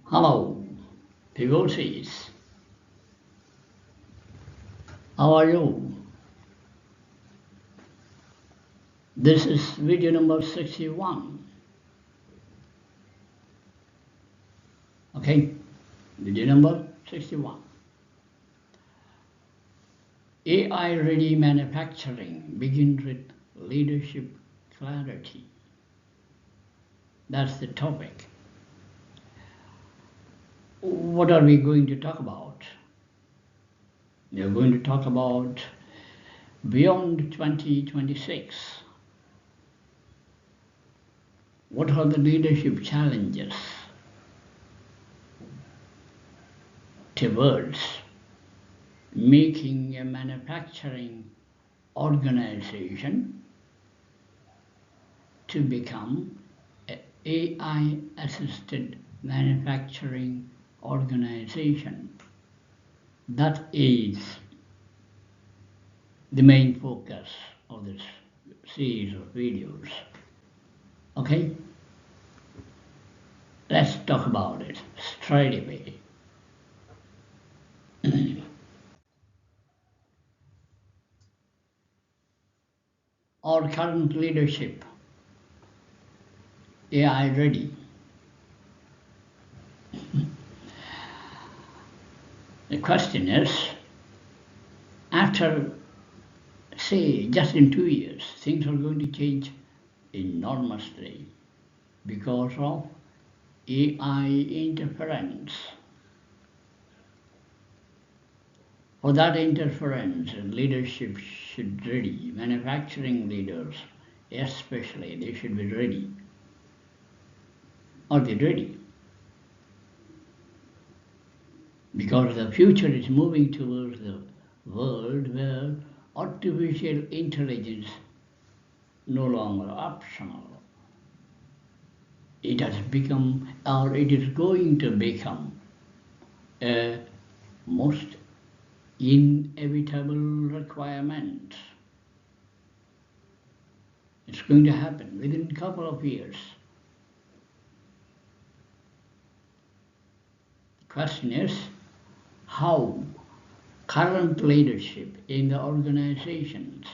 Hello, devotees. How are you? This is video number 61. Okay, video number 61. AI-ready manufacturing begins with leadership clarity. That's the topic. What are we going to talk about? We are going to talk about beyond 2026. What are the leadership challenges towards making a manufacturing organization to become an AI-assisted manufacturing organization? That is the main focus of this series of videos. Okay? Let's talk about it straight away. Our current leadership, AI ready? The question is, after, say, just in 2 years, things are going to change enormously because of AI interference. For that interference, leadership should be ready. Manufacturing leaders, especially, they should be ready. Are they ready? Because the future is moving towards the world where artificial intelligence no longer optional. It has become, or it is going to become, a most inevitable requirement. It's going to happen within a couple of years. The question is, how current leadership in the organizations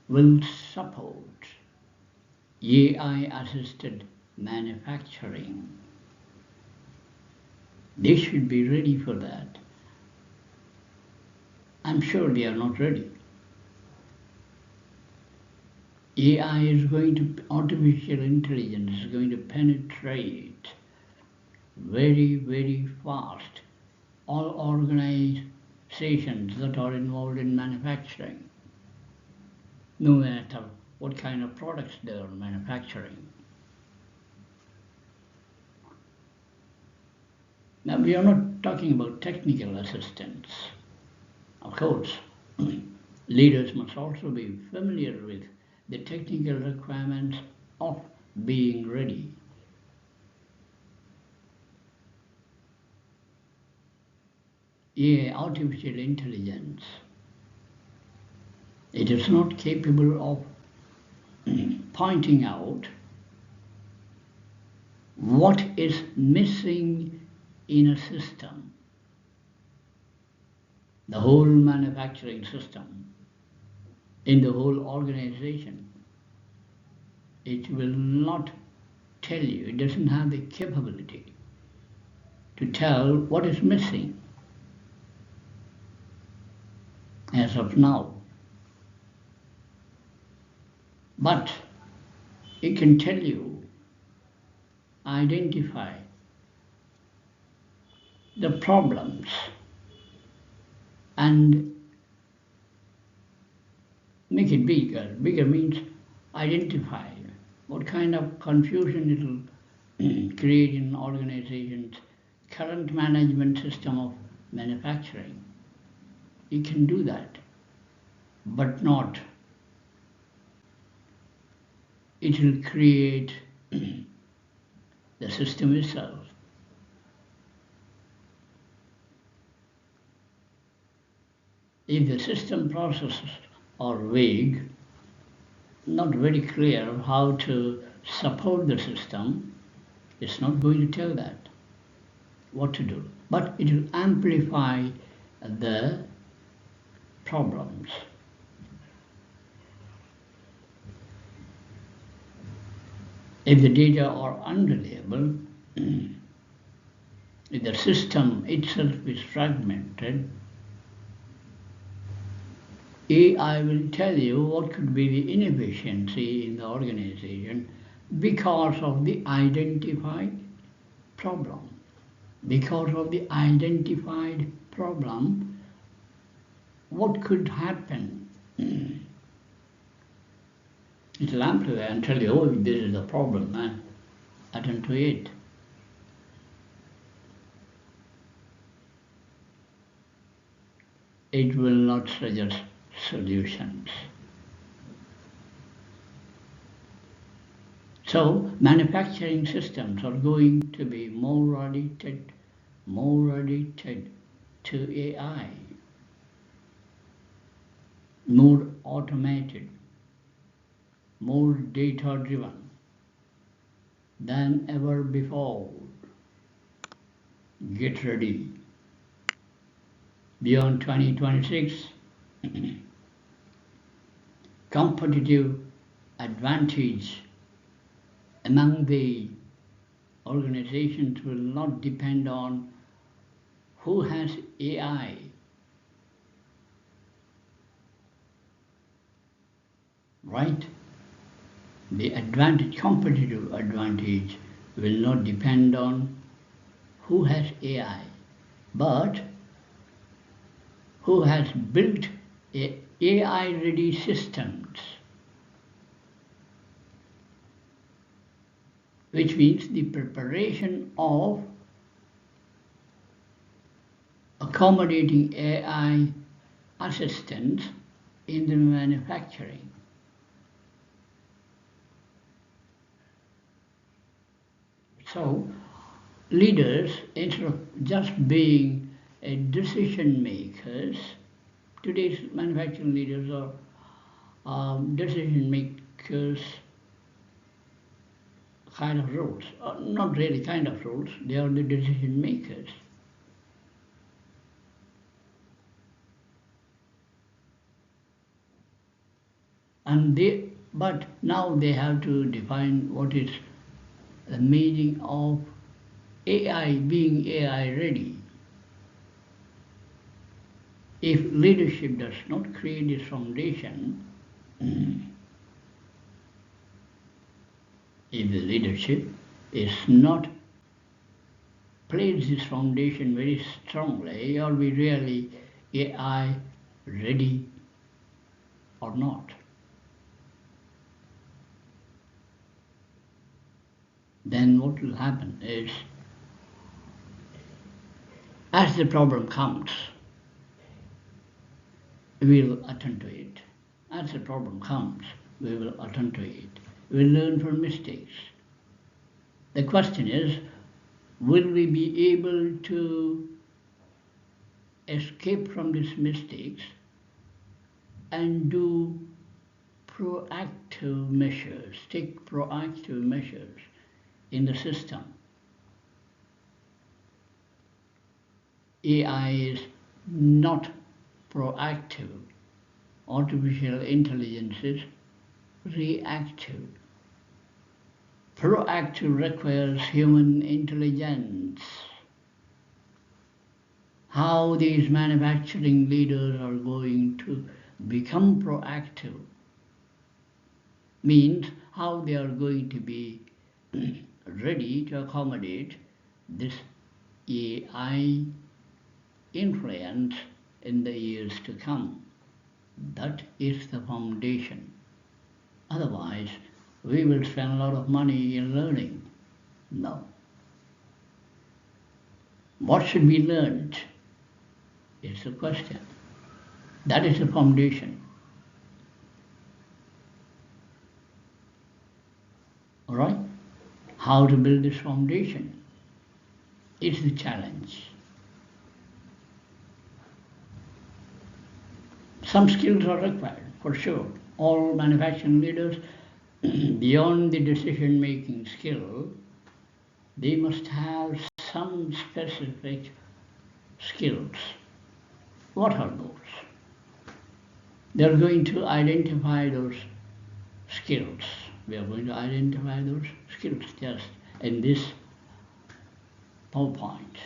will support AI-assisted manufacturing. They should be ready for that. I'm sure they are not ready. AI is going to, artificial intelligence is going to penetrate very, very fast all organizations that are involved in manufacturing, no matter what kind of products they are manufacturing. Now, we are not talking about technical assistance. Of course, leaders must also be familiar with the technical requirements of being ready. AI, artificial intelligence, it is not capable of pointing out what is missing in a system, the whole manufacturing system, in the whole organization. It will not tell you, it doesn't have the capability to tell what is missing as of now. But it can tell you, identify the problems and make it bigger. Bigger means identify what kind of confusion it will create in organizations' current management system of manufacturing. It can do that, but not. It will create the system itself. If the system processes or vague, not very clear how to support the system, it's not going to tell that what to do. But it will amplify the problems. If the data are unreliable, if the system itself is fragmented, AI will tell you what could be the inefficiency in the organization because of the identified problem. Because of the identified problem, what could happen? It will amplify and tell you, oh, this is the problem, attend to it. It will not suggest solutions. So manufacturing systems are going to be more addicted to AI, more automated, more data-driven than ever before. Get ready. Beyond 2026, competitive advantage among the organizations will not depend on who has AI. Right? The competitive advantage will not depend on who has AI, but who has built AI-ready systems, which means the preparation of accommodating AI assistance in the manufacturing. So, leaders, instead of just being decision makers, today's manufacturing leaders are decision makers kind of roles. Not really kind of roles, they are the decision makers. But now they have to define what is the meaning of AI, being AI ready. If leadership does not create this foundation, if the leadership is not placed this foundation very strongly, are we really AI ready or not? Then what will happen is, as the problem comes, we will attend to it. As the problem comes, we will attend to it. We will learn from mistakes. The question is, will we be able to escape from these mistakes and do proactive measures, take proactive measures in the system? AI is not proactive. Artificial intelligence is reactive. Proactive requires human intelligence. How these manufacturing leaders are going to become proactive means how they are going to be ready to accommodate this AI influence in the years to come. That is the foundation. Otherwise, we will spend a lot of money in learning. No. What should be learned is the question. That is the foundation. All right? How to build this foundation is the challenge. Some skills are required. for sure. All manufacturing leaders, beyond the decision-making skill, they must have some specific skills. What are those? They are going to identify those skills. We are going to identify those skills just in this PowerPoint.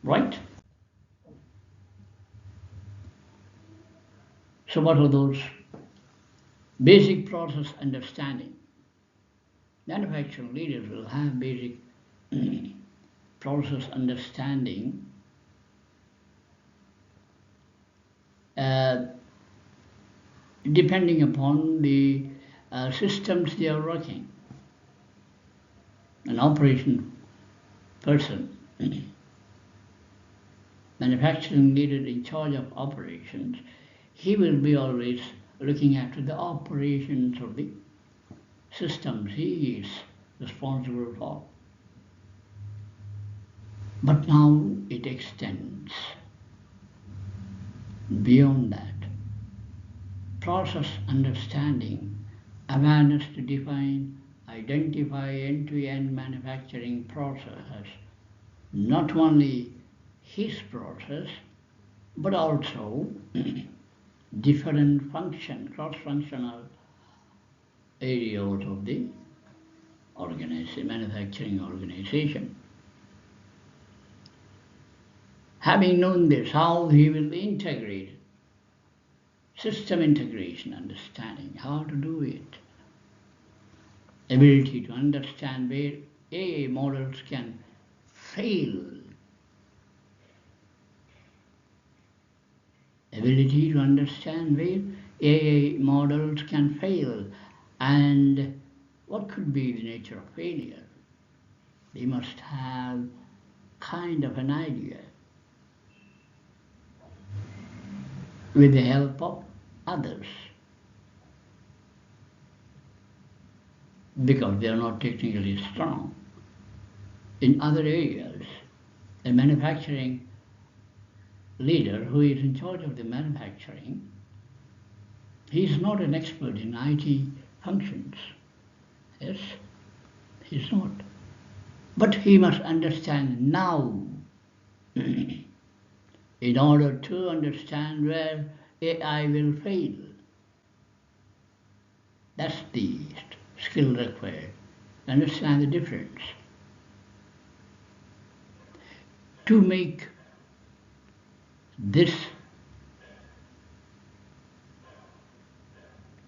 Right? So what are those? Basic process understanding. Manufacturing leaders will have basic process understanding depending upon the systems they are working. An operation person, manufacturing leader in charge of operations, he will be always looking after the operations of the systems he is responsible for. But now it extends beyond that. Process understanding, awareness to define, identify end-to-end manufacturing processes, not only his process, but also different cross-functional areas of the manufacturing organization. Having known this, how he will integrate, system integration understanding, how to do it, ability to understand where AI models can fail, ability to understand where AI models can fail and what could be the nature of failure. They must have kind of an idea with the help of others, because they are not technically strong. In other areas, a manufacturing leader who is in charge of the manufacturing, he is not an expert in IT functions. Yes, he's not. But he must understand now in order to understand where AI will fail. That's the skill required. Understand the difference. To make this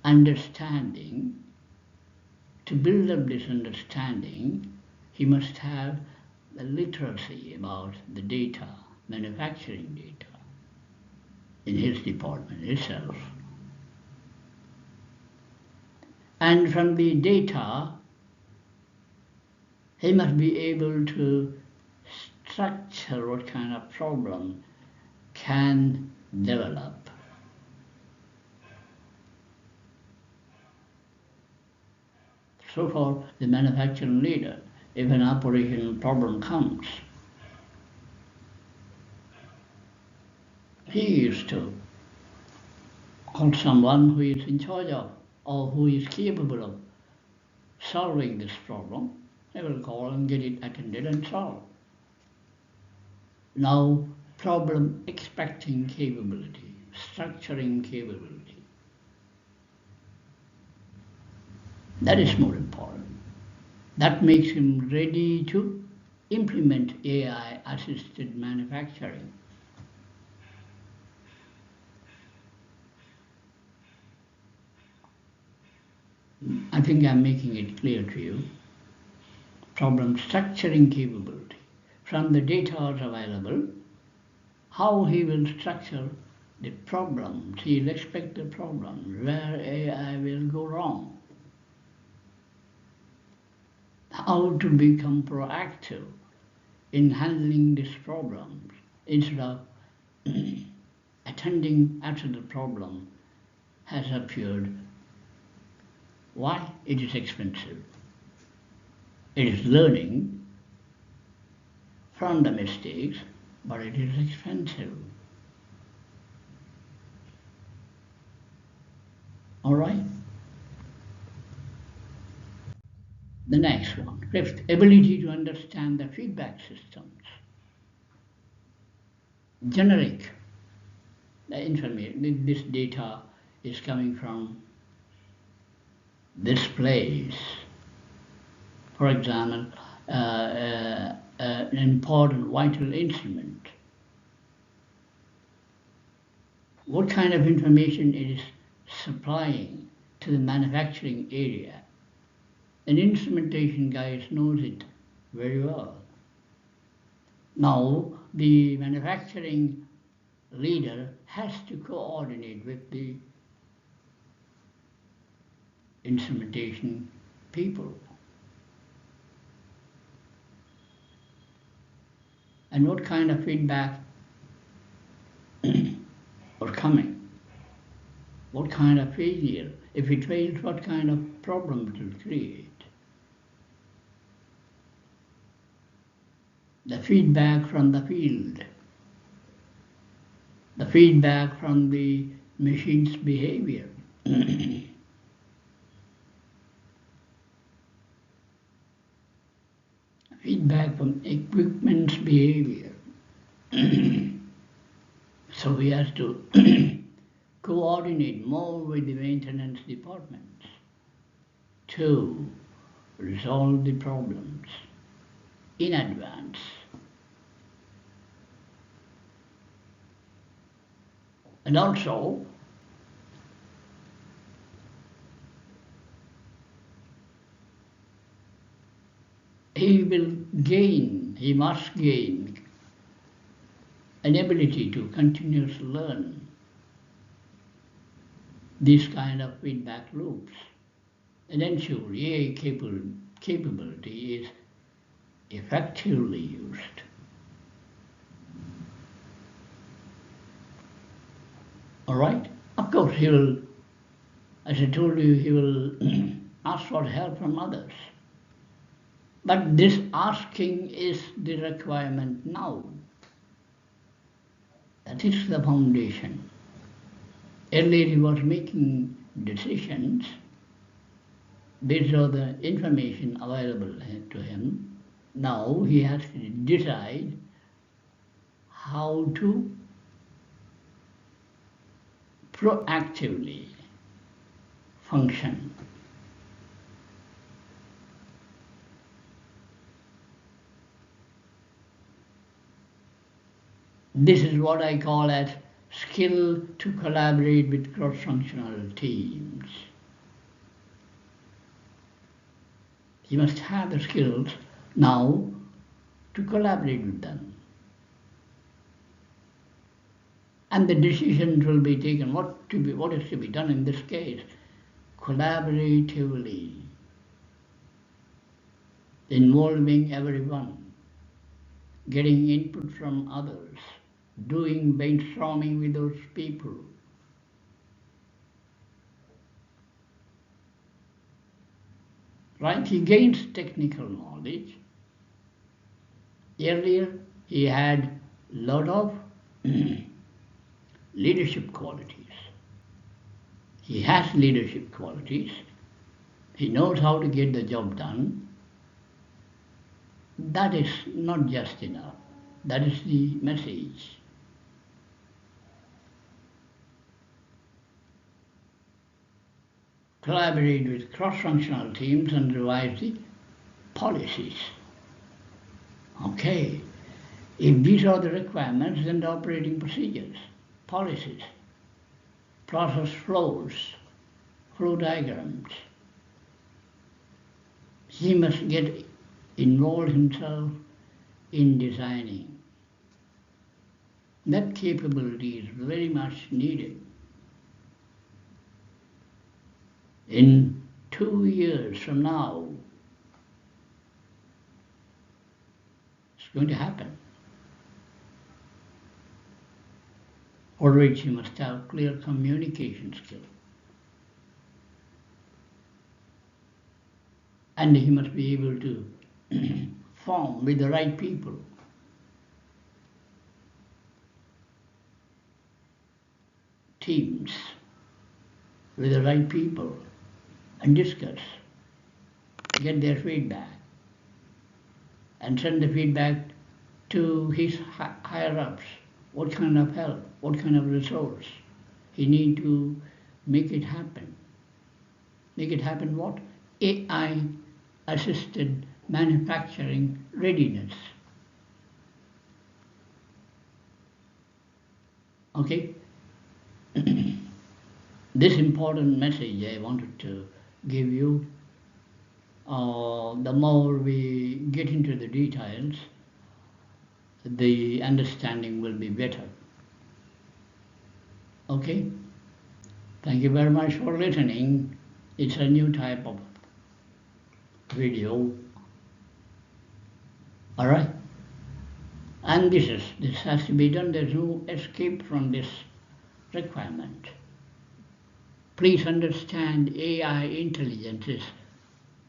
understanding, to build up this understanding, he must have the literacy about the data, manufacturing data, in his department itself. And from the data, he must be able to structure what kind of problem can develop. So for the manufacturing leader, if an operational problem comes, he is to call someone who is in charge of or who is capable of solving this problem. He will call and get it attended and solved. Now, problem expecting capability, structuring capability. That is more important. That makes him ready to implement AI-assisted manufacturing. I think I'm making it clear to you. Problem structuring capability. From the data available, how he will structure the problems, he will expect the problem, where AI will go wrong. How to become proactive in handling these problems instead of attending after the problem has appeared. Why? It is expensive. It is learning from the mistakes, but it is expensive. All right? The next one, fifth, ability to understand the feedback systems. Generic information, this data is coming from this place. For example, an important vital instrument. What kind of information it is supplying to the manufacturing area? An instrumentation guy knows it very well. Now, the manufacturing leader has to coordinate with the instrumentation people. And what kind of feedback are coming? What kind of failure? If it fails, what kind of problem it will create? The feedback from the field, the feedback from the machine's behavior. Feedback from equipment's behavior. So we have to coordinate more with the maintenance departments to resolve the problems in advance. And also, he must gain an ability to continuously learn these kind of feedback loops and ensure AI capability is effectively used. All right? Of course, he will, as I told you, he will ask for help from others. But this asking is the requirement now. That is the foundation. Earlier he was making decisions based on the information available to him. Now he has to decide how to proactively function. This is what I call as skill to collaborate with cross-functional teams. He must have the skills now to collaborate with them. And the decisions will be taken, what is to be done in this case, collaboratively, involving everyone, getting input from others, doing brainstorming with those people. Right? He gains technical knowledge. Earlier, he had a lot of leadership qualities. He has leadership qualities. He knows how to get the job done. That is not just enough. That is the message. Collaborate with cross-functional teams and revise the policies. Okay, if these are the requirements, then the operating procedures, policies, process flows, flow diagrams. He must get involved himself in designing. That capability is very much needed. In 2 years from now, it's going to happen. For which he must have clear communication skill. And he must be able to form with the right people. Teams. with the right people and discuss, get their feedback, and send the feedback to his higher ups. What kind of help, what kind of resource he need to make it happen. Make it happen what? AI assisted manufacturing readiness. Okay? This important message I wanted to give you. The more we get into the details, the understanding will be better. Okay? Thank you very much for listening. It's a new type of video. Alright? And this has to be done. There's no escape from this requirement. Please understand AI intelligence is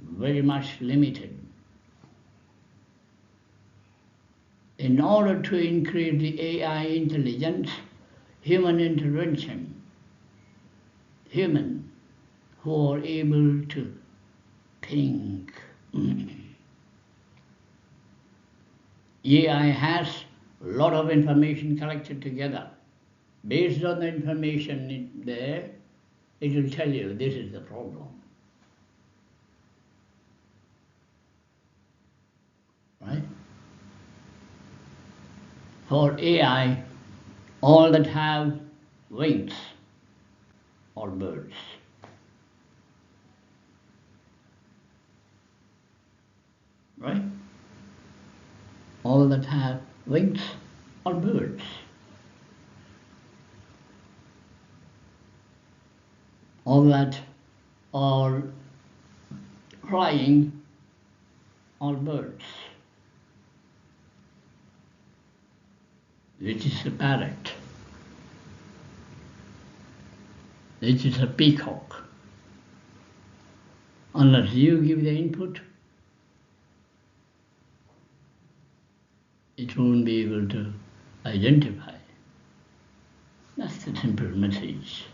very much limited. In order to increase the AI intelligence, human intervention, human who are able to think. AI has a lot of information collected together. Based on the information there, it will tell you this is the problem. Right? For AI, all that have wings are birds. Right? All that have wings are birds. All that are flying are birds. Which is a parrot? Which is a peacock? Unless you give the input, it won't be able to identify. That's the simple message.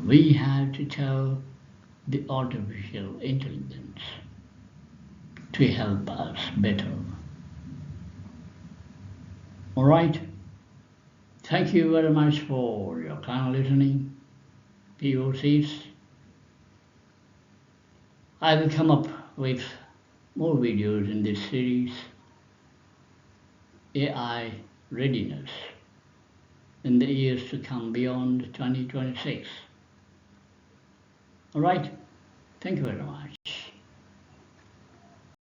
We have to tell the artificial intelligence to help us better. All right? Thank you very much for your kind listening, POCs. I will come up with more videos in this series, AI readiness, in the years to come beyond 2026. All right? Thank you very much.